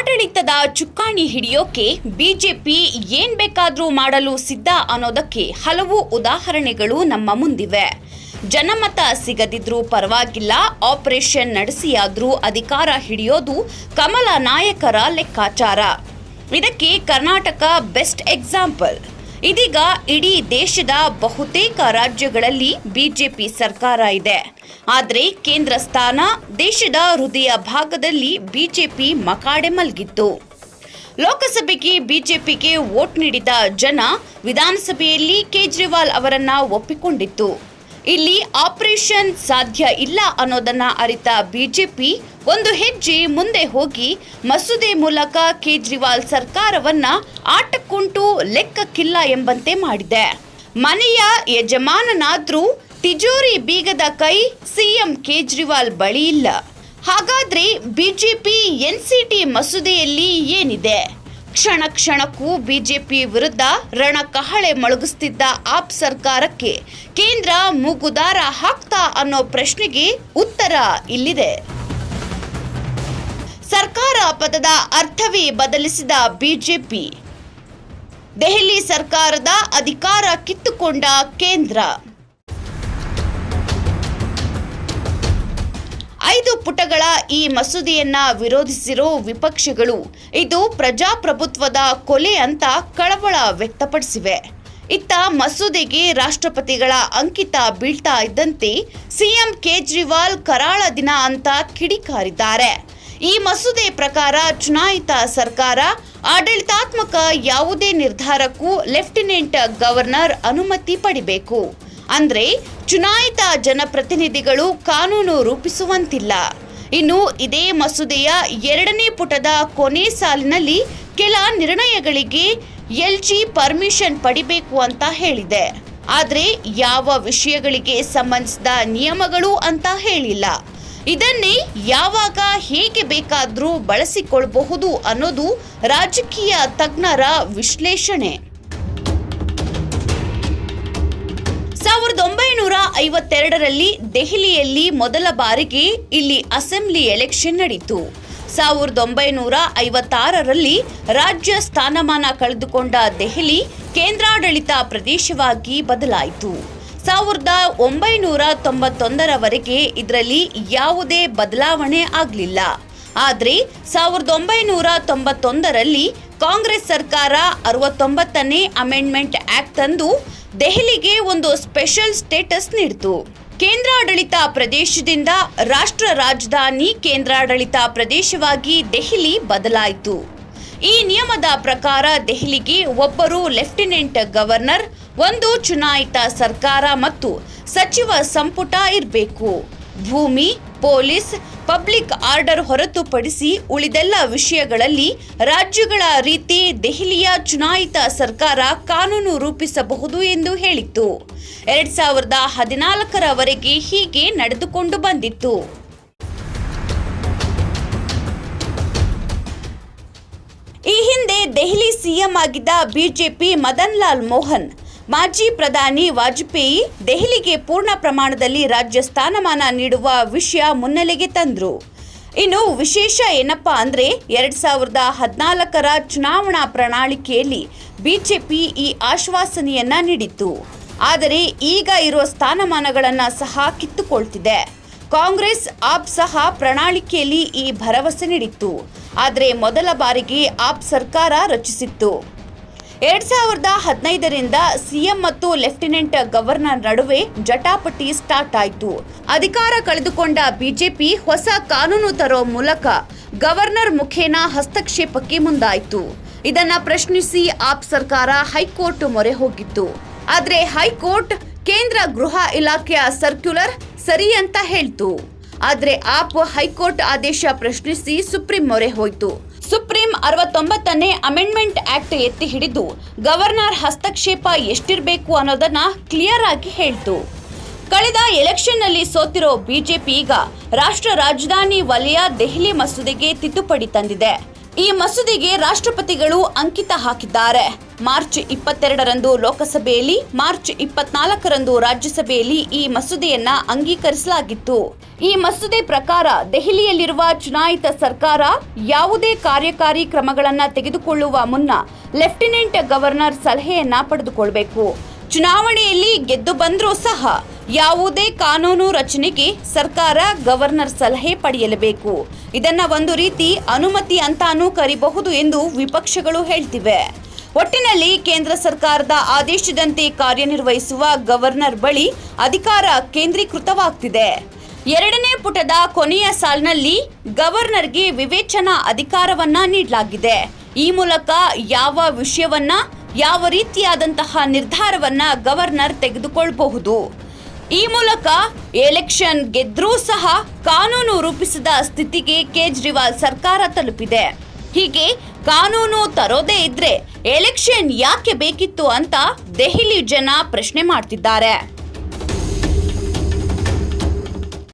ಆಡಳಿತದ ಚುಕ್ಕಾಣಿ ಹಿಡಿಯೋಕೆ ಬಿಜೆಪಿ ಏನ್ ಬೇಕಾದ್ರೂ ಮಾಡಲು ಸಿದ್ಧ ಅನ್ನೋದಕ್ಕೆ ಹಲವು ಉದಾಹರಣೆಗಳು ನಮ್ಮ ಮುಂದಿವೆ. ಜನಮತ ಸಿಗದಿದ್ರೂ ಪರವಾಗಿಲ್ಲ, ಆಪರೇಷನ್ ನಡೆಸಿಯಾದ್ರೂ ಅಧಿಕಾರ ಹಿಡಿಯೋದು ಕಮಲ ನಾಯಕರ ಲೆಕ್ಕಾಚಾರ. ಇದಕ್ಕೆ ಕರ್ನಾಟಕ ಬೆಸ್ಟ್ ಎಕ್ಸಾಂಪಲ್. ಇದೀಗ ಇಡೀ ದೇಶದ ಬಹುತೇಕ ರಾಜ್ಯಗಳಲ್ಲಿ ಬಿಜೆಪಿ ಸರ್ಕಾರ ಇದೆ. ಆದರೆ ಕೇಂದ್ರ ಸ್ಥಾನ ದೇಶದ ಹೃದಯ ಭಾಗದಲ್ಲಿ ಬಿಜೆಪಿ ಮಕಾಡೆ ಮಲಗಿತ್ತು. ಲೋಕಸಭೆಗೆ ಬಿಜೆಪಿಗೆ ವೋಟ್ ನೀಡಿದ ಜನ ವಿಧಾನಸಭೆಯಲ್ಲಿ ಕೇಜ್ರಿವಾಲ್ ಅವರನ್ನ ಒಪ್ಪಿಕೊಂಡಿತ್ತು. ಇಲ್ಲಿ ಆಪರೇಷನ್ ಸಾಧ್ಯ ಇಲ್ಲ ಅನ್ನೋದನ್ನ ಅರಿತ ಬಿಜೆಪಿ ಒಂದು ಹೆಜ್ಜೆ ಮುಂದೆ ಹೋಗಿ ಮಸೂದೆ ಮೂಲಕ ಕೇಜ್ರಿವಾಲ್ ಸರ್ಕಾರವನ್ನ ಆಟಕ್ಕುಂಟು ಲೆಕ್ಕಕ್ಕಿಲ್ಲ ಎಂಬಂತೆ ಮಾಡಿದೆ. ಮನೆಯ ಯಜಮಾನನಾದ್ರೂ ತಿಜೋರಿ ಬೀಗದ ಕೈ ಸಿಎಂ ಕೇಜ್ರಿವಾಲ್ ಬಳಿ ಇಲ್ಲ. ಹಾಗಾದ್ರೆ ಬಿಜೆಪಿ ಎನ್ಸಿಟಿ ಮಸೂದೆಯಲ್ಲಿ ಏನಿದೆ? ಕ್ಷಣ ಕ್ಷಣಕ್ಕೂ ಬಿಜೆಪಿ ವಿರುದ್ಧ ರಣಕಹಳೆ ಮೊಳಗಿಸ್ತಿದ್ದ ಆಪ್ ಸರ್ಕಾರಕ್ಕೆ ಕೇಂದ್ರ ಮೂಗುದಾರ ಹಾಕ್ತಾ ಅನ್ನೋ ಪ್ರಶ್ನೆಗೆ ಉತ್ತರ ಇಲ್ಲಿದೆ. ಸರ್ಕಾರ ಪದದ ಅರ್ಥವೇ ಬದಲಿಸಿದ ಬಿಜೆಪಿ, ದೆಹಲಿ ಸರ್ಕಾರದ ಅಧಿಕಾರ ಕಿತ್ತುಕೊಂಡ ಕೇಂದ್ರ. 5 ಪುಟಗಳ ಈ ಮಸೂದೆಯನ್ನ ವಿರೋಧಿಸಿರೋ ವಿಪಕ್ಷಗಳು ಇದು ಪ್ರಜಾಪ್ರಭುತ್ವದ ಕೊಲೆ ಅಂತ ಕಳವಳ ವ್ಯಕ್ತಪಡಿಸಿವೆ. ಇತ್ತ ಮಸೂದೆಗೆ ರಾಷ್ಟ್ರಪತಿಗಳ ಅಂಕಿತ ಬೀಳ್ತಾ ಇದ್ದಂತೆ ಸಿಎಂ ಕೇಜ್ರಿವಾಲ್ ಕರಾಳ ದಿನ ಅಂತ ಕಿಡಿಕಾರಿದ್ದಾರೆ. ಈ ಮಸೂದೆ ಪ್ರಕಾರ ಚುನಾಯಿತ ಸರ್ಕಾರ ಆಡಳಿತಾತ್ಮಕ ಯಾವುದೇ ನಿರ್ಧಾರಕ್ಕೂ ಲೆಫ್ಟಿನೆಂಟ್ ಗವರ್ನರ್ ಅನುಮತಿ ಪಡಿಬೇಕು. ಅಂದ್ರೆ ಚುನಾಯಿತ ಜನಪ್ರತಿನಿಧಿಗಳು ಕಾನೂನು ರೂಪಿಸುವಂತಿಲ್ಲ. ಇನ್ನು ಇದೇ ಮಸೂದೆಯ 2ನೇ ಪುಟದ ಕೊನೆ ಸಾಲಿನಲ್ಲಿ ಕೆಲ ನಿರ್ಣಯಗಳಿಗೆ ಎಲ್ಜಿ ಪರ್ಮಿಷನ್ ಪಡಿಬೇಕು ಅಂತ ಹೇಳಿದೆ. ಆದ್ರೆ ಯಾವ ವಿಷಯಗಳಿಗೆ ಸಂಬಂಧಿಸಿದ ನಿಯಮಗಳು ಅಂತ ಹೇಳಿಲ್ಲ. ಇದನ್ನೇ ಯಾವಾಗ ಹೇಗೆ ಬೇಕಾದ್ರೂ ಬಳಸಿಕೊಳ್ಳಬಹುದು ಅನ್ನೋದು ರಾಜಕೀಯ ತಜ್ಞರ ವಿಶ್ಲೇಷಣೆ. 1952ರಲ್ಲಿ ದೆಹಲಿಯಲ್ಲಿ ಮೊದಲ ಬಾರಿಗೆ ಇಲ್ಲಿ ಅಸೆಂಬ್ಲಿ ಎಲೆಕ್ಷನ್ ನಡೆಯಿತು. 1956ರಲ್ಲಿ ರಾಜ್ಯ ಸ್ಥಾನಮಾನ ಕಳೆದುಕೊಂಡ ದೆಹಲಿ ಕೇಂದ್ರಾಡಳಿತ ಪ್ರದೇಶವಾಗಿ ಬದಲಾಯಿತು. 1991ರವರೆಗೆ ಇದರಲ್ಲಿ ಯಾವುದೇ ಬದಲಾವಣೆ ಆಗಲಿಲ್ಲ. ಆದರೆ 1991ರಲ್ಲಿ ಕಾಂಗ್ರೆಸ್ ಸರ್ಕಾರ 69ನೇ ಅಮೆಂಡ್ಮೆಂಟ್ ಆಕ್ಟ್ ತಂದು ದೆಹಲಿಗೆ ಒಂದು ಸ್ಪೆಷಲ್ ಸ್ಟೇಟಸ್ ನೀಡಿತು. ಕೇಂದ್ರಾಡಳಿತ ಪ್ರದೇಶದಿಂದ ರಾಷ್ಟ್ರ ರಾಜಧಾನಿ ಕೇಂದ್ರಾಡಳಿತ ಪ್ರದೇಶವಾಗಿ ದೆಹಲಿ ಬದಲಾಯಿತು. ಈ ನಿಯಮದ ಪ್ರಕಾರ ದೆಹಲಿಗೆ ಒಬ್ಬರು ಲೆಫ್ಟಿನೆಂಟ್ ಗವರ್ನರ್, ಒಂದು ಚುನಾಯಿತ ಸರ್ಕಾರ ಮತ್ತು ಸಚಿವ ಸಂಪುಟ ಇರಬೇಕು. ಭೂಮಿ, ಪೊಲೀಸ್, ಪಬ್ಲಿಕ್ ಆರ್ಡರ್ ಹೊರತುಪಡಿಸಿ ಉಳಿದೆಲ್ಲ ವಿಷಯಗಳಲ್ಲಿ ರಾಜ್ಯಗಳ ರೀತಿ ದೆಹಲಿಯ ಚುನಾಯಿತ ಸರ್ಕಾರ ಕಾನೂನು ರೂಪಿಸಬಹುದು ಎಂದು ಹೇಳಿತ್ತು. 2014ರವರೆಗೆ ಹೀಗೆ ನಡೆದುಕೊಂಡು ಬಂದಿತ್ತು. ಈ ಹಿಂದೆ ದೆಹಲಿ ಸಿಎಂ ಆಗಿದ್ದ ಬಿಜೆಪಿ ಮದನ್ ಲಾಲ್ ಮೋಹನ್ ಮಾಜಿ ಪ್ರಧಾನಿ ವಾಜಪೇಯಿ ದೆಹಲಿಗೆ ಪೂರ್ಣ ಪ್ರಮಾಣದಲ್ಲಿ ರಾಜ್ಯ ಸ್ಥಾನಮಾನ ನೀಡುವ ವಿಷಯ ಮುನ್ನೆಲೆಗೆ ತಂದ್ರು. ಇನ್ನು ವಿಶೇಷ ಏನಪ್ಪಾ ಅಂದ್ರೆ 2014ರ ಚುನಾವಣಾ ಪ್ರಣಾಳಿಕೆಯಲ್ಲಿ ಬಿಜೆಪಿ ಈ ಆಶ್ವಾಸನೆಯನ್ನ ನೀಡಿತ್ತು. ಆದರೆ ಈಗ ಇರುವ ಸ್ಥಾನಮಾನಗಳನ್ನ ಸಹ ಕಿತ್ತುಕೊಳ್ತಿದೆ. ಕಾಂಗ್ರೆಸ್ ಆಪ್ ಸಹ ಪ್ರಣಾಳಿಕೆಯಲ್ಲಿ ಈ ಭರವಸೆ ನೀಡಿತ್ತು. ಆದರೆ ಮೊದಲ ಬಾರಿಗೆ ಆಪ್ ಸರ್ಕಾರ ರಚಿಸಿತ್ತು. 2015ರಿಂದ ಸಿಎಂ ಮತ್ತು ಲೆಫ್ಟಿನೆಂಟ್ ಗವರ್ನರ್ ನಡುವೆ ಜಟಾಪಟಿ ಸ್ಟಾರ್ಟ್ ಆಯಿತು. ಅಧಿಕಾರ ಕಳೆದುಕೊಂಡ ಬಿಜೆಪಿ ಹೊಸ ಕಾನೂನು ತರೋ ಮೂಲಕ ಗವರ್ನರ್ ಮುಖೇನ ಹಸ್ತಕ್ಷೇಪಕ್ಕೆ ಮುಂದಾಯಿತು. ಇದನ್ನ ಪ್ರಶ್ನಿಸಿ ಆಪ್ ಸರ್ಕಾರ ಹೈಕೋರ್ಟ್ ಮೊರೆ ಹೋಗಿತ್ತು. ಆದ್ರೆ ಹೈಕೋರ್ಟ್ ಕೇಂದ್ರ ಗೃಹ ಇಲಾಖೆಯ ಸರ್ಕ್ಯುಲರ್ ಸರಿ ಅಂತ ಹೇಳ್ತು. ಆದ್ರೆ ಆಪ್ ಹೈಕೋರ್ಟ್ ಆದೇಶ ಪ್ರಶ್ನಿಸಿ ಸುಪ್ರೀಂ ಮೊರೆ ಹೋಯಿತು. ಸುಪ್ರೀಂ 69ನೇ ಅಮೆಂಡ್ಮೆಂಟ್ ಆಕ್ಟ್ ಎತ್ತಿ ಹಿಡಿದು ಗವರ್ನರ್ ಹಸ್ತಕ್ಷೇಪ ಎಷ್ಟಿರಬೇಕು ಅನ್ನೋದನ್ನ ಕ್ಲಿಯರ್ ಆಗಿ ಹೇಳ್ತು. ಕಳೆದ ಎಲೆಕ್ಷನ್ ನಲ್ಲಿ ಸೋತಿರೋ ಬಿಜೆಪಿ ಈಗ ರಾಷ್ಟ್ರ ರಾಜಧಾನಿ ವಲಯ ದೆಹಲಿ ಮಸೂದೆಗೆ ತಿದ್ದುಪಡಿ ತಂದಿದೆ. ಈ ಮಸೂದೆಗೆ ರಾಷ್ಟ್ರಪತಿಗಳು ಅಂಕಿತ ಹಾಕಿದ್ದಾರೆ. ಮಾರ್ಚ್ 22ರಂದು ಲೋಕಸಭೆಯಲ್ಲಿ, ಮಾರ್ಚ್ 24ರಂದು ರಾಜ್ಯಸಭೆಯಲ್ಲಿ ಈ ಮಸೂದೆಯನ್ನ ಅಂಗೀಕರಿಸಲಾಗಿತ್ತು. ಈ ಮಸೂದೆ ಪ್ರಕಾರ ದೆಹಲಿಯಲ್ಲಿರುವ ಚುನಾಯಿತ ಸರ್ಕಾರ ಯಾವುದೇ ಕಾರ್ಯಕಾರಿ ಕ್ರಮಗಳನ್ನು ತೆಗೆದುಕೊಳ್ಳುವ ಮುನ್ನ ಲೆಫ್ಟಿನೆಂಟ್ ಗವರ್ನರ್ ಸಲಹೆಯನ್ನ ಪಡೆದುಕೊಳ್ಳಬೇಕು. ಚುನಾವಣೆಯಲ್ಲಿ ಗೆದ್ದು ಬಂದರೂ ಸಹ ಯಾವುದೇ ಕಾನೂನು ರಚನೆಗೆ ಸರ್ಕಾರ ಗವರ್ನರ್ ಸಲಹೆ ಪಡೆಯಲೇಬೇಕು. ಇದನ್ನ ಒಂದು ರೀತಿ ಅನುಮತಿ ಅಂತಾನೂ ಕರೀಬಹುದು ಎಂದು ವಿಪಕ್ಷಗಳು ಹೇಳ್ತಿವೆ. ಒಟ್ಟಿನಲ್ಲಿ ಕೇಂದ್ರ ಸರ್ಕಾರದ ಆದೇಶದಂತೆ ಕಾರ್ಯನಿರ್ವಹಿಸುವ ಗವರ್ನರ್ ಬಳಿ ಅಧಿಕಾರ ಕೇಂದ್ರೀಕೃತವಾಗ್ತಿದೆ. 2ನೇ ಪುಟದ ಕೊನೆಯ ಸಾಲಿನಲ್ಲಿ ಗವರ್ನರ್ಗೆ ವಿವೇಚನಾ ಅಧಿಕಾರವನ್ನ ನೀಡಲಾಗಿದೆ. ಈ ಮೂಲಕ ಯಾವ ವಿಷಯವನ್ನ, ಯಾವ ರೀತಿಯಾದಂತಹ ನಿರ್ಧಾರವನ್ನ ಗವರ್ನರ್ ತೆಗೆದುಕೊಳ್ಳಬಹುದು. ಈ ಮೂಲಕ ಎಲೆಕ್ಷನ್ ಗೆದ್ರೂ ಸಹ ಕಾನೂನು ರೂಪಿಸಿದ ಸ್ಥಿತಿಗೆ ಕೇಜ್ರಿವಾಲ್ ಸರ್ಕಾರ ತಲುಪಿದೆ. ಹೀಗೆ ಕಾನೂನು ತರೋದೇ ಇದ್ರೆ ಎಲೆಕ್ಷನ್ ಯಾಕೆ ಬೇಕಿತ್ತು ಅಂತ ದೆಹಲಿ ಜನ ಪ್ರಶ್ನೆ ಮಾಡ್ತಿದ್ದಾರೆ.